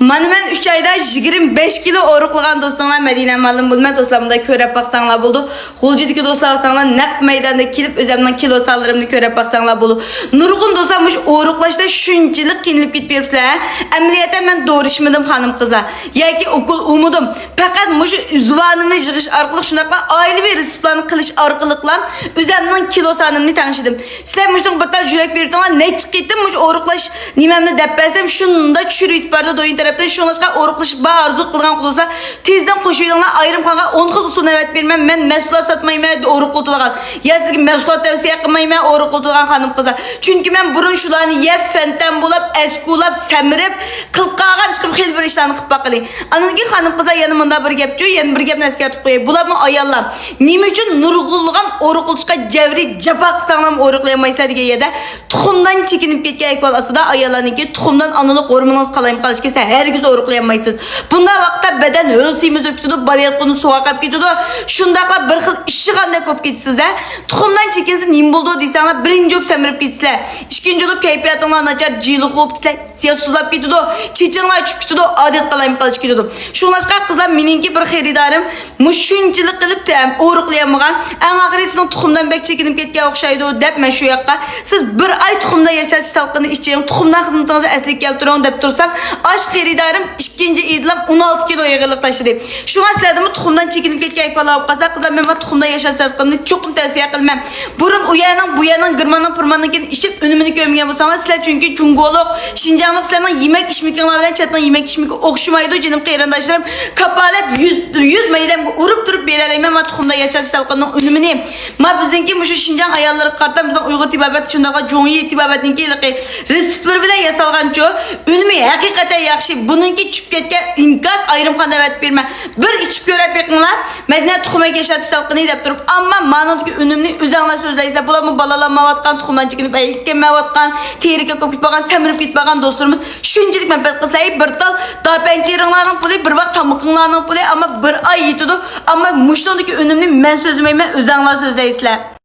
Mana men 3 ayda 25 kilo oruqlagan dostlarla Medine malum bulma dostlarımda körep baksanlar buldu. Hulcidiki dostlar baksanlar naq meydanda kelip özümden kilo sallarımını körep baksanlar buldu. Nurgun dostlarmış oruqlaşta şunçilik qiyinlip gitmeyipsizlar. Əməliyyatda men doğruşmadım hanım kıza. Yaki okul umudum. Fakat muşu zuvanını yığış arqılıq şunaqla ailevi resiplanı qilish arqılıqla özümden kilo sanımını tanışıdım. Sizler muşun bir tal jürek berip tana ne çıqıydım muş oruqlaş nimemni dep bersem şunda çürüyüp barda doyun taraftan şunlaşqa oruqlashib ba arzu qilgan qulsa tezden qo'shinglar ayrim qanqa 10 xil usul evet bermem men mahsulot satmayman oruqlatilgan. Ya sizga mahsulot tavsiya qilmayman oruqlatilgan xanım qizlar. Chunki men burun shularni yeb fentan bo'lib, eskulab, samirib, qilqagan chiqib xil bir ishlarni qilib baqili. Ananki xanım qizlar yana munda bir gap jo'y, yana bir gapni eskartib qo'yay. Bularni ayollar nima uchun nurg'ulgan oruqlashga javri jabaq qilsanglar oruqlayolmaysizlar degan yerda tuxumdan chekinib ketgan ahvol ostida ayollarniki tuxumdan analiq hormoningiz qalayim qilish kelsa hergiz oruqlayolmaysiz. Bunda vaqtda badan hölsimiz öpütüdü, balayatqını soğa qap ketidi. Şundaqla bir xil işi qanday ko'p ketsizlar. Tuxumdan chekinsin nim bo'ldi deysanglar, birinchi o'p samirib ketsizlar. Ikkinchi o'p kayfiyatinglar nachar, jiyli xo'p sizlar, siyosuzlab ketidi. Chechinglar uchib ketidi, odat qalayim qilish ketidi. Shunlashqa qizlar meningki bir xaridarim mushunchilik qilib oruqlayolmagan, eng oxiri sizning tuxumdan bek chekinib ketgan o'xshaydi deb men shu yoqqa siz bir ay tuxumda yashatish talqini ishching, tuxumdan xizmatingizni asliga keltiring deb tursam, ash xaridarim ikinci idlam 16 kilo yığırlık taşıdı. Şuna sizlerden tuxumdan çekinip ketken falan olsa kızlar men tuxumda yaşasaydım çok tavsiye qilmam. Burun uyanan bu yanan gırmanın pırmanın gelip işip önümünü görmeyen bulsanlar sizler çünkü Cungoluk, Şincanlık sizlerden yemek içmekler bilen çatından yemek içmek okşumaydı canım kıyrandaşlarım. Kapalet 100 meydem urup durup bir yere men tuxumda yaşasaydım önümünü. Ma bizimki şu Şincan ayarları kartan bizden Uygur tibabet şundaga Jongi tibabetinki ilqi resipler bile yasalgan çoğu önümü hakikaten yakşı. Bununki çüp ketken imkan ayrım qanday evet berme. Bir içip görüp bakыңlar. Medine tuxuma yaşatış talqını dep turup amma manodagi önümni özüңlar so'zlaysiz. Bularni balalanmayotgan tuxumdan chekinib aytganmayotgan, teriga ko'p ketmagan, samirib ketmagan do'stlarimiz shunchalik manfaat qilsay bir tal dapanchiringlarning puli bir vaqt tamuqinglarning puli amma bir ay yetidi. Amma mushtondagi önümni men so'zlayman, o'zinglar so'zlaysizlar.